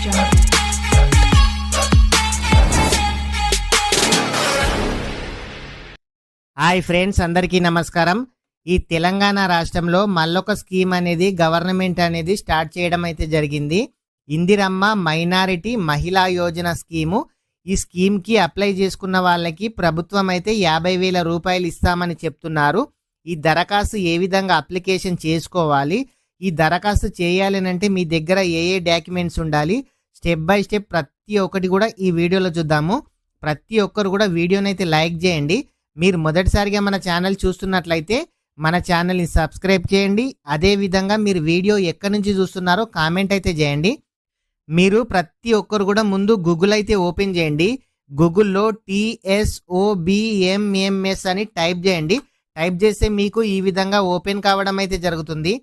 jungle. Hi friends, అందరికీ నమస్కారం. ఈ తెలంగాణ రాష్ట్రంలో మళ్ళొక స్కీమ్ అనేది గవర్నమెంట్ అనేది స్టార్ట్ చేయడం అయితే జరిగింది. ఇందిరమ్మ మైనారిటీ మహిళా యోజన స్కీము. ఈ స్కీమ్కి అప్లై చేసుకున్న వాళ్ళకి ప్రభుత్వం అయితే 50,000 రూపాయలు ఇస్తామని చెప్తున్నారు. ఈ దరఖాస్తు ఏ విధంగా అప్లికేషన్ చేసుకోవాలి, ఈ దరఖాస్తు చేయాలనంటే మీ దగ్గర ఏ డాక్యుమెంట్స్ ఉండాలి, స్టెప్ బై స్టెప్ ప్రతి ఒక్కటి కూడా ఈ వీడియోలో చూద్దాము. ప్రతి ఒక్కరు కూడా వీడియోనైతే లైక్ చేయండి. మీరు మొదటిసారిగా మన ఛానల్ చూస్తున్నట్లయితే మన ఛానల్ని సబ్స్క్రైబ్ చేయండి. అదేవిధంగా మీరు వీడియో ఎక్కడి నుంచి చూస్తున్నారో కామెంట్ అయితే చేయండి. మీరు ప్రతి ఒక్కరు కూడా ముందు గూగుల్ అయితే ఓపెన్ చేయండి. గూగుల్లో TSOBMMS అని టైప్ చేయండి. టైప్ చేస్తే మీకు ఈ విధంగా ఓపెన్ కావడం అయితే జరుగుతుంది.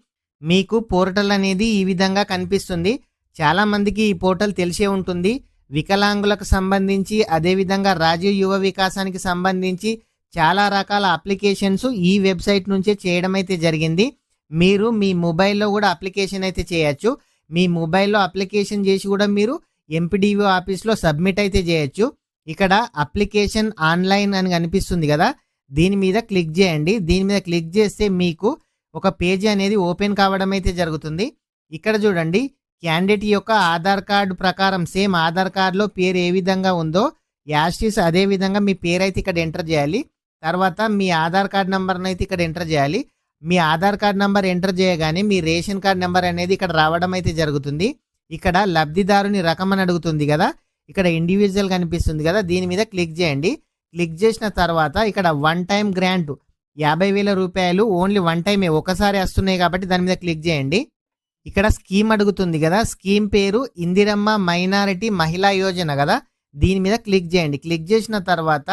మీకు పోర్టల్ అనేది ఈ విధంగా కనిపిస్తుంది. చాలామందికి ఈ పోర్టల్ తెలిసే ఉంటుంది. వికలాంగులకు సంబంధించి, అదేవిధంగా రాజీవ్ యువ వికాసానికి సంబంధించి చాలా రకాల అప్లికేషన్స్ ఈ వెబ్సైట్ నుంచే చేయడం అయితే జరిగింది. మీరు మీ మొబైల్లో కూడా అప్లికేషన్ అయితే చేయొచ్చు. మీ మొబైల్లో అప్లికేషన్ చేసి కూడా మీరు ఎంపీడీఓ ఆఫీస్లో సబ్మిట్ అయితే చేయొచ్చు. ఇక్కడ అప్లికేషన్ ఆన్లైన్ అని కనిపిస్తుంది కదా, దీని మీద క్లిక్ చేయండి. దీని మీద క్లిక్ చేస్తే మీకు ఒక పేజీ అనేది ఓపెన్ కావడం అయితే జరుగుతుంది. ఇక్కడ చూడండి, క్యాండిడేట్ యొక్క ఆధార్ కార్డు ప్రకారం సేమ్ ఆధార్ కార్డులో పేరు ఏ విధంగా ఉందో యాస్టిస్ అదే విధంగా మీ పేరు అయితే ఇక్కడ ఎంటర్ చేయాలి. తర్వాత మీ ఆధార్ కార్డ్ నెంబర్ని అయితే ఇక్కడ ఎంటర్ చేయాలి. మీ ఆధార్ కార్డ్ నెంబర్ ఎంటర్ చేయగానే మీ రేషన్ కార్డ్ నెంబర్ అనేది ఇక్కడ రావడం అయితే జరుగుతుంది. ఇక్కడ లబ్ధిదారుని రకం అని అడుగుతుంది కదా, ఇక్కడ ఇండివిజువల్ కనిపిస్తుంది కదా, దీని మీద క్లిక్ చేయండి. క్లిక్ చేసిన తర్వాత ఇక్కడ వన్ టైం గ్రాంట్ 50,000 రూపాయలు ఓన్లీ వన్ టైమే, ఒకసారి వస్తున్నాయి కాబట్టి దాని మీద క్లిక్ చేయండి. ఇక్కడ స్కీమ్ అడుగుతుంది కదా, స్కీమ్ పేరు ఇందిరమ్మ మైనారిటీ మహిళా యోజన కదా, దీని మీద క్లిక్ చేయండి. క్లిక్ చేసిన తర్వాత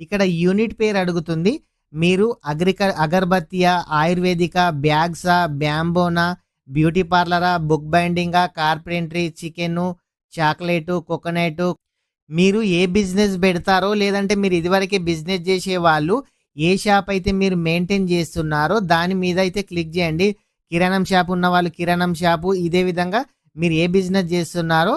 ఇక్కడ యూనిట్ పేరు అడుగుతుంది. మీరు అగర్బత్తియా, ఆయుర్వేదిక, బ్యాగ్సా, బ్యాంబోనా, బ్యూటీ పార్లరా, బుక్ బైండింగా, కార్పెంటరీ, చికెను, చాక్లెటు, కోకోనట్, మీరు ఏ బిజినెస్ పెడతారో లేదంటే మీరు ఇదివరకే బిజినెస్ చేసే వాళ్ళు ఏ షాప్ అయితే మీరు మెయింటైన్ చేస్తున్నారో దాని మీద అయితే క్లిక్ చేయండి. కిరాణం షాప్ ఉన్న వాళ్ళు కిరాణం షాపు, ఇదే విధంగా మీరు ఏ బిజినెస్ చేస్తున్నారో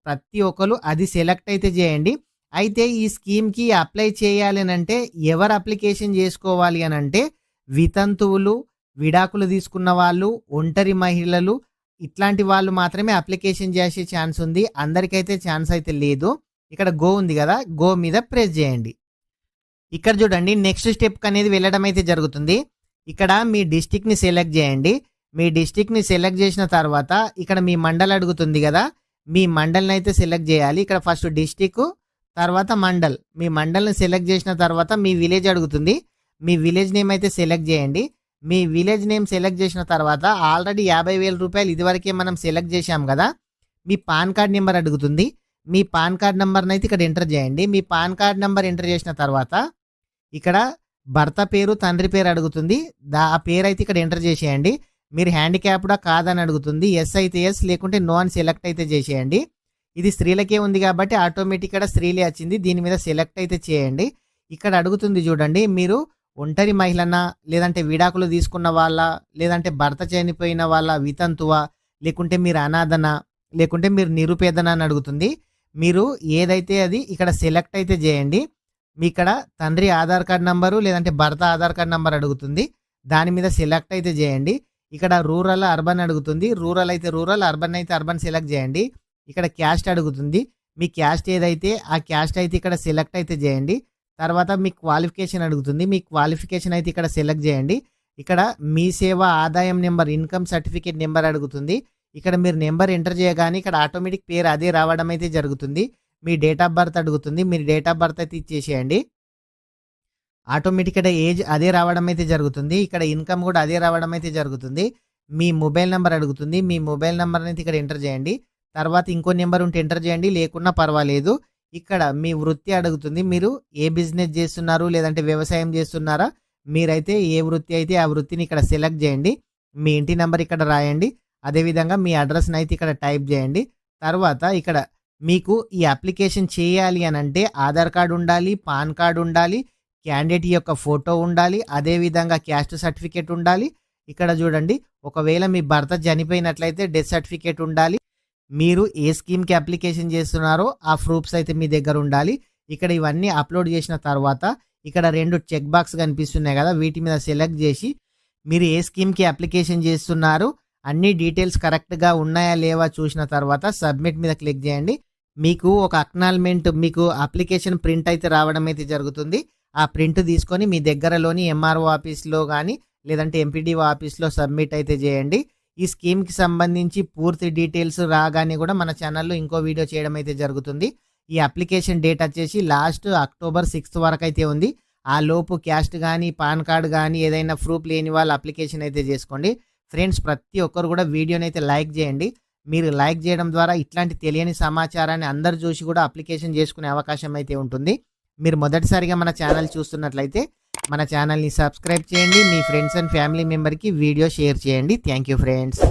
ప్రతి ఒక్కరు అది సెలెక్ట్ అయితే చేయండి. అయితే ఈ స్కీమ్కి అప్లై చేయాలి అని అంటే ఎవరు అప్లికేషన్ చేసుకోవాలి అని అంటే వితంతువులు, విడాకులు తీసుకున్న వాళ్ళు, ఒంటరి మహిళలు, ఇట్లాంటి వాళ్ళు మాత్రమే అప్లికేషన్ చేసే ఛాన్స్ ఉంది. అందరికైతే ఛాన్స్ అయితే లేదు. ఇక్కడ గో ఉంది కదా, గో మీద ప్రెస్ చేయండి. ఇక్కడ చూడండి, నెక్స్ట్ స్టెప్ అనేది వెళ్ళడం అయితే జరుగుతుంది. ఇక్కడ మీ డిస్టిక్ని సెలెక్ట్ చేయండి. మీ డిస్టిక్ని సెలెక్ట్ చేసిన తర్వాత ఇక్కడ మీ మండల్ అడుగుతుంది కదా, మీ మండల్ని అయితే సెలెక్ట్ చేయాలి. ఇక్కడ ఫస్ట్ డిస్టిక్, తర్వాత మండల్. మీ మండల్ని సెలెక్ట్ చేసిన తర్వాత మీ విలేజ్ అడుగుతుంది. మీ విలేజ్ నేమ్ అయితే సెలెక్ట్ చేయండి. మీ విలేజ్ నేమ్ సెలెక్ట్ చేసిన తర్వాత ఆల్రెడీ 50,000 రూపాయలు ఇదివరకే మనం సెలెక్ట్ చేశాం కదా, మీ పాన్ కార్డ్ నెంబర్ అడుగుతుంది. మీ పాన్ కార్డ్ నెంబర్ని అయితే ఇక్కడ ఎంటర్ చేయండి. మీ పాన్ కార్డ్ నెంబర్ ఎంటర్ చేసిన తర్వాత ఇక్కడ భర్త పేరు, తండ్రి పేరు అడుగుతుంది. ఆ పేరు అయితే ఇక్కడ ఎంటర్ చేసేయండి. మీరు హ్యాండిక్యాప్డా కాదని అడుగుతుంది. ఎస్ అయితే ఎస్, లేకుంటే నో అని సెలెక్ట్ అయితే చేసేయండి. ఇది స్త్రీలకే ఉంది కాబట్టి ఆటోమేటిక్ ఇక్కడ స్త్రీలే వచ్చింది, దీని మీద సెలెక్ట్ అయితే చేయండి. ఇక్కడ అడుగుతుంది చూడండి, మీరు ఒంటరి మహిళనా, లేదంటే విడాకులు తీసుకున్న వాళ్ళ, లేదంటే భర్త చనిపోయిన వాళ్ళ, వితంతువా, లేకుంటే మీరు అనాథనా, లేకుంటే మీరు నిరుపేదనా అని అడుగుతుంది. మీరు ఏదైతే అది ఇక్కడ సెలెక్ట్ అయితే చేయండి. మీ ఇక్కడ తండ్రి ఆధార్ కార్డ్ నంబరు లేదంటే భర్త ఆధార్ కార్డ్ నంబర్ అడుగుతుంది, దాని మీద సెలెక్ట్ అయితే చేయండి. ఇక్కడ రూరల్, అర్బన్ అడుగుతుంది. రూరల్ అయితే రూరల్, అర్బన్ అయితే అర్బన్ సెలెక్ట్ చేయండి. ఇక్కడ క్యాస్ట్ అడుగుతుంది. మీ క్యాస్ట్ ఏదైతే ఆ క్యాస్ట్ అయితే ఇక్కడ సెలెక్ట్ అయితే చేయండి. తర్వాత మీ క్వాలిఫికేషన్ అడుగుతుంది. మీ క్వాలిఫికేషన్ అయితే ఇక్కడ సెలెక్ట్ చేయండి. ఇక్కడ మీ సేవ ఆదాయం నెంబర్, ఇన్కమ్ సర్టిఫికేట్ నెంబర్ అడుగుతుంది. ఇక్కడ మీరు నెంబర్ ఎంటర్ చేయగానే ఇక్కడ ఆటోమేటిక్ పేరు అదే రావడం అయితే జరుగుతుంది. మీ డేట్ ఆఫ్ బర్త్ అడుగుతుంది. మీరు డేట్ ఆఫ్ బర్త్ అయితే ఇచ్చేసేయండి. ఆటోమేటిక్ ఇక్కడ ఏజ్ అదే రావడం అయితే జరుగుతుంది. ఇక్కడ ఇన్కమ్ కూడా అదే రావడం అయితే జరుగుతుంది. మీ మొబైల్ నెంబర్ అడుగుతుంది. మీ మొబైల్ నెంబర్ అయితే ఇక్కడ ఎంటర్ చేయండి. తర్వాత ఇంకో నెంబర్ ఉంటే ఎంటర్ చేయండి, లేకున్నా పర్వాలేదు. ఇక్కడ మీ వృత్తి అడుగుతుంది. మీరు ఏ బిజినెస్ చేస్తున్నారు, లేదంటే వ్యవసాయం చేస్తున్నారా, మీరైతే ఏ వృత్తి అయితే ఆ వృత్తిని ఇక్కడ సెలెక్ట్ చేయండి. మీ ఇంటి నెంబర్ ఇక్కడ రాయండి. అదేవిధంగా మీ అడ్రస్ని అయితే ఇక్కడ టైప్ చేయండి. తర్వాత ఇక్కడ మీకు ఈ అప్లికేషన్ చేయాలి అని అంటే ఆధార్ కార్డు ఉండాలి, పాన్ కార్డు ఉండాలి, క్యాండిడేట్ యొక్క ఫోటో ఉండాలి, అదేవిధంగా క్యాస్ట్ సర్టిఫికేట్ ఉండాలి. ఇక్కడ చూడండి, ఒకవేళ మీ భర్త చనిపోయినట్లయితే డెత్ సర్టిఫికేట్ ఉండాలి. మీరు ఏ స్కీమ్‌కి అప్లికేషన్ చేస్తున్నారో ఆ ప్రూఫ్స్ అయితే మీ దగ్గర ఉండాలి. ఇక్కడ ఇవన్నీ అప్లోడ్ చేసిన తర్వాత ఇక్కడ 2 చెక్ బాక్స్ కనిపిస్తున్నాయి కదా! వీటి మీద సెలెక్ట్ చేసి మీరు ఏ స్కీమ్‌కి అప్లికేషన్ చేస్తున్నారు, అన్ని డీటెయిల్స్ కరెక్ట్‌గా ఉన్నాయా లేవా చూసిన తర్వాత సబ్మిట్ మీద క్లిక్ చేయండి. మీకు ఒక అక్నాలజ్‌మెంట్ మీకు అప్లికేషన్ ప్రింట్ అయితే రావడం అయితే జరుగుతుంది. ఆ ప్రింట్ తీసుకొని మీ దగ్గరలోని ఎంఆర్ఓ ఆఫీస్‌లో గాని లేదంటే ఎంపీడీఓ ఆఫీస్‌లో సబ్మిట్ అయితే చేయండి. ఈ స్కీమ్‌కి సంబంధించి పూర్తి డీటెయిల్స్ రాగానే కూడా మన ఛానల్‌లో ఇంకో వీడియో చేయడం అయితే జరుగుతుంది. ఈ అప్లికేషన్ డేట్ వచ్చేసి లాస్ట్ అక్టోబర్ 6 వరకైతే ఉంది. ఆ లోపు క్యాస్ట్ గానీ, పాన్ కార్డ్ గానీ ఏదైనా ప్రూఫ్ లేని వాళ్ళు అప్లికేషన్ అయితే చేసుకోండి. ఫ్రెండ్స్ ప్రతి ఒక్కరు కూడా వీడియోనైతే లైక్ చేయండి. మీరు లైక్ చేయడం ద్వారా ఇట్లాంటి తెలియని సమాచారాన్ని అందరూ చూసి కూడా అప్లికేషన్ చేసుకునే అవకాశం అయితే ఉంటుంది. మీరు మొదటిసారిగా మన ఛానల్ చూస్తున్నట్లయితే మన ఛానల్‌ని సబ్స్క్రైబ్ చేయండి. మీ ఫ్రెండ్స్ అండ్ ఫ్యామిలీ మెంబర్‌కి వీడియో షేర్ చేయండి. Thank you friends.